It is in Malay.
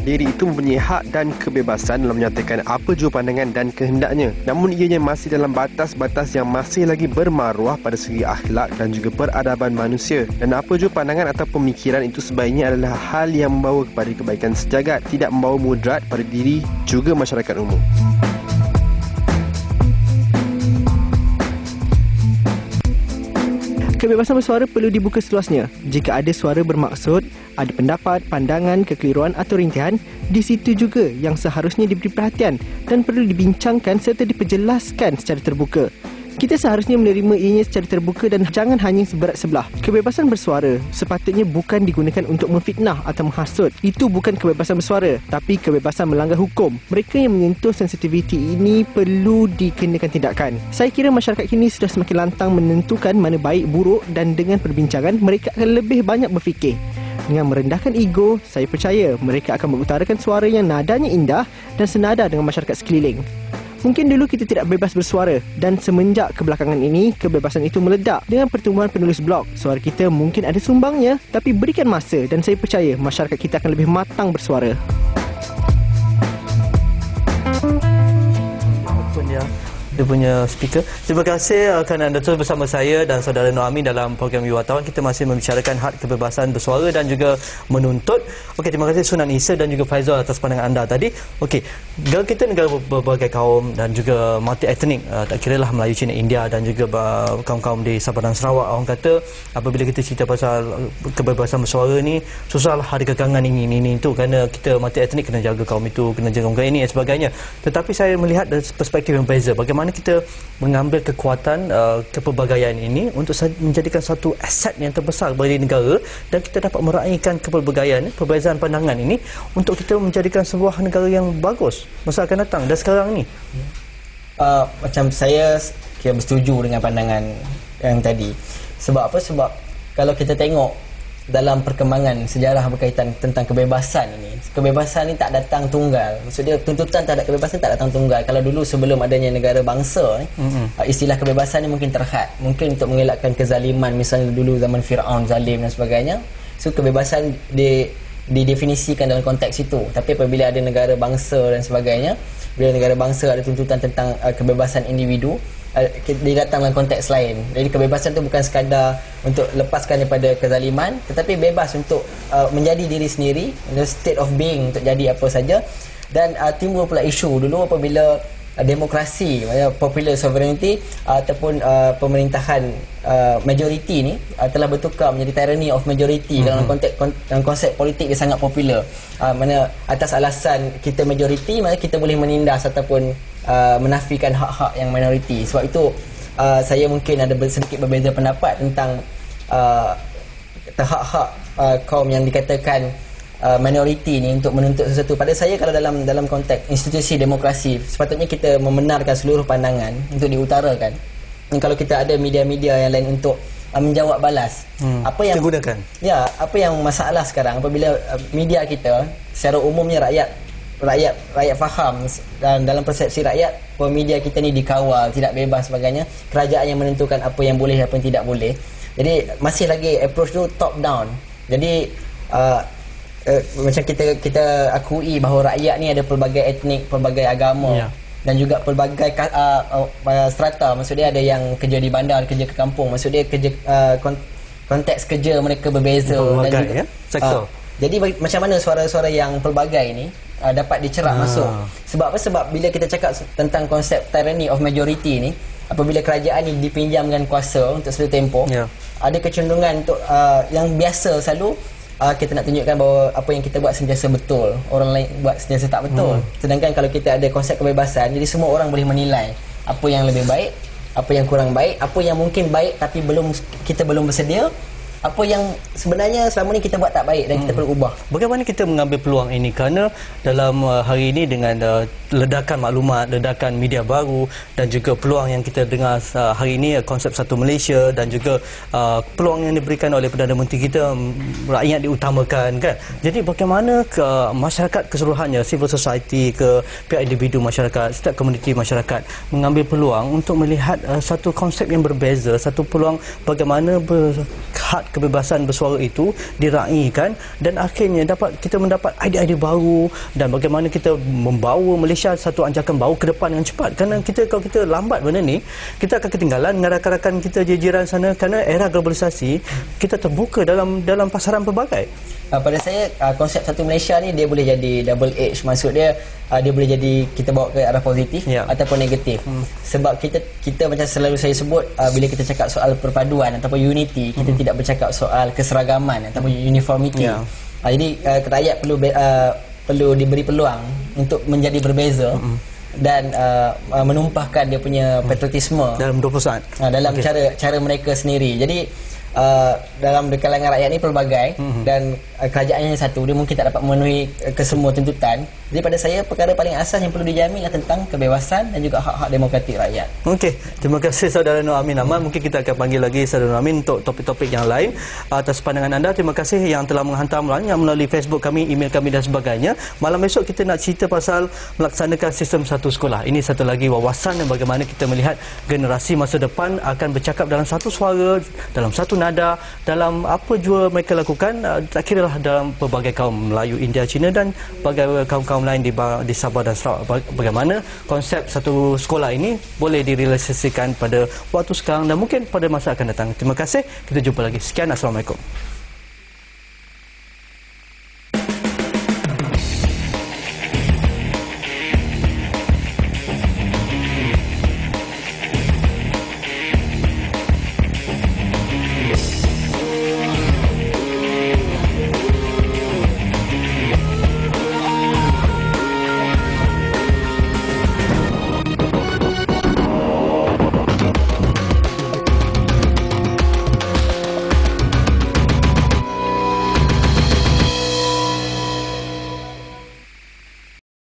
setiap diri itu mempunyai hak dan kebebasan dalam menyatakan apa jua pandangan dan kehendaknya. Namun ianya masih dalam batas-batas yang masih lagi bermaruah pada segi akhlak dan juga peradaban manusia. Dan apa jua pandangan atau pemikiran itu sebaiknya adalah hal yang membawa kepada kebaikan sejagat, tidak membawa mudarat pada diri juga masyarakat umum. Kebebasan bersuara perlu dibuka seluasnya. Jika ada suara bermaksud, ada pendapat, pandangan, kekeliruan atau rintihan, di situ juga yang seharusnya diberi perhatian dan perlu dibincangkan serta diperjelaskan secara terbuka. Kita seharusnya menerima ianya secara terbuka dan jangan hanya seberat sebelah. Kebebasan bersuara sepatutnya bukan digunakan untuk memfitnah atau menghasut. Itu bukan kebebasan bersuara, tapi kebebasan melanggar hukum. Mereka yang menyentuh sensitiviti ini perlu dikenakan tindakan. Saya kira masyarakat kini sudah semakin lantang menentukan mana baik buruk dan dengan perbincangan mereka akan lebih banyak berfikir. Dengan merendahkan ego, saya percaya mereka akan mengutarakan suara yang nadanya indah dan senada dengan masyarakat sekeliling. Mungkin dulu kita tidak bebas bersuara dan semenjak kebelakangan ini, kebebasan itu meledak dengan pertumbuhan penulis blog. Suara kita mungkin ada sumbangnya, tapi berikan masa dan saya percaya masyarakat kita akan lebih matang bersuara. Dia punya speaker. Terima kasih kerana anda terus bersama saya dan saudara Noami dalam program Wartawan. Kita masih membicarakan hak kebebasan bersuara dan juga menuntut. Okey, terima kasih Sunan Isa dan juga Faizal atas pandangan anda tadi. Okey, negara kita negara berbagai kaum dan juga multi etnik, tak kiralah Melayu, Cina, India dan juga kaum-kaum di Sabah dan Sarawak. Orang kata apabila kita cerita pasal kebebasan bersuara ni, susahlah ada kekangan ini itu kerana kita multi etnik, kena jaga kaum itu, kena jaga kaum ini dan sebagainya. Tetapi saya melihat dari perspektif yang berbeza. Bagaimana kita mengambil kekuatan kepelbagaian ini untuk menjadikan satu aset yang terbesar bagi negara dan kita dapat meraihkan kepelbagaian, perbezaan pandangan ini untuk kita menjadikan sebuah negara yang bagus masa akan datang dan sekarang ni. Macam saya kira bersetuju dengan pandangan yang tadi. Sebab apa? Sebab kalau kita tengok dalam perkembangan sejarah berkaitan tentang kebebasan ini, kebebasan ni tak datang tunggal. Maksudnya tuntutan terhadap kebebasan tak datang tunggal. Kalau dulu sebelum adanya negara bangsa ni, istilah kebebasan ni mungkin terhad, mungkin untuk mengelakkan kezaliman, misalnya dulu zaman Firaun zalim dan sebagainya. So kebebasan didefinisikan dalam konteks itu. Tapi apabila ada negara bangsa dan sebagainya, bila negara bangsa ada tuntutan tentang kebebasan individu, dia datang dalam konteks lain. Jadi kebebasan itu bukan sekadar untuk lepaskan daripada kezaliman, tetapi bebas untuk menjadi diri sendiri, the state of being, untuk jadi apa saja. Dan timbul pula isu dulu apabila demokrasi, popular sovereignty ataupun pemerintahan majority ni telah bertukar menjadi tyranny of majority. Dalam konteks dalam konsep politik dia sangat popular, mana atas alasan kita majority, maka kita boleh menindas ataupun menafikan hak-hak yang minoriti. Sebab itu saya mungkin ada sedikit berbeza pendapat tentang hak-hak kaum yang dikatakan minoriti ni untuk menuntut sesuatu. Pada saya, kalau dalam konteks institusi demokrasi, sepatutnya kita membenarkan seluruh pandangan untuk diutarakan. Dan kalau kita ada media-media yang lain untuk menjawab balas, apa yang digunakan. Ya, apa yang masalah sekarang apabila media kita secara umumnya rakyat faham, dan dalam persepsi rakyat bahawa media kita ni dikawal, tidak bebas sebagainya, kerajaan yang menentukan apa yang boleh, apa yang tidak boleh. Jadi masih lagi approach tu top down. Jadi macam kita akui bahawa rakyat ni ada pelbagai etnik, pelbagai agama, dan juga pelbagai strata. Maksudnya ada yang kerja di bandar, kerja ke kampung. Maksudnya kerja konteks kerja mereka berbeza dan juga sektor. Jadi macam mana suara-suara yang pelbagai ni dapat dicerap masuk. Sebab apa? Sebab bila kita cakap tentang konsep tyranny of majority ni, apabila kerajaan ni dipinjamkan kuasa untuk seluruh tempoh, ada kecenderungan untuk yang biasa selalu kita nak tunjukkan bahawa apa yang kita buat sentiasa betul, orang lain buat sentiasa tak betul. Sedangkan kalau kita ada konsep kebebasan, jadi semua orang boleh menilai apa yang lebih baik, apa yang kurang baik, apa yang mungkin baik tapi kita belum bersedia, apa yang sebenarnya selama ni kita buat tak baik dan kita perlu ubah. Bagaimana kita mengambil peluang ini? Kerana dalam hari ini dengan ledakan maklumat, ledakan media baru dan juga peluang yang kita dengar hari ini, konsep satu Malaysia dan juga peluang yang diberikan oleh Perdana Menteri kita, rakyat diutamakan kan. Jadi bagaimana ke masyarakat keseluruhannya, civil society, ke pihak individu masyarakat, setiap komuniti masyarakat mengambil peluang untuk melihat satu konsep yang berbeza, satu peluang bagaimana hak kebebasan bersuara itu diraikan dan akhirnya kita mendapat idea-idea baru dan bagaimana kita membawa Malaysia satu anjakan baru ke depan dengan cepat. Kerana kalau kita lambat benda ni, kita akan ketinggalan dengan rakan-rakan kita di jiran sana, kerana era globalisasi kita terbuka dalam pasaran pelbagai. Pada saya konsep satu Malaysia ni dia boleh jadi double edge, maksud dia dia boleh jadi kita bawa ke arah positif ataupun negatif. Sebab kita macam selalu saya sebut, bila kita cakap soal perpaduan ataupun unity, kita tidak bercakap soal keseragaman ataupun uniformity. Jadi rakyat perlu diberi peluang untuk menjadi berbeza dan menumpahkan dia punya patriotisme dalam 20 saat dalam cara mereka sendiri. Jadi dalam kalangan rakyat ni pelbagai dan kerajaannya satu, dia mungkin tak dapat memenuhi kesemua tuntutan. Jadi pada saya perkara paling asas yang perlu dijamin adalah tentang kebebasan dan juga hak-hak demokratik rakyat. Okey, terima kasih saudara Nur Amin Ahmad. Mungkin kita akan panggil lagi saudara Nur Amin untuk topik-topik yang lain. Atas pandangan anda, terima kasih yang telah menghantar melalui Facebook kami, email kami dan sebagainya. Malam esok kita nak cerita pasal melaksanakan sistem satu sekolah. Ini satu lagi wawasan dan bagaimana kita melihat generasi masa depan akan bercakap dalam satu suara, dalam satu nada, dalam apa jua mereka lakukan, tak kira lah dalam pelbagai kaum Melayu, India, Cina dan pelbagai kaum-kaum lain di Sabah dan Sarawak. Bagaimana konsep satu sekolah ini boleh direalisasikan pada waktu sekarang dan mungkin pada masa akan datang. Terima kasih, kita jumpa lagi. Sekian, Assalamualaikum.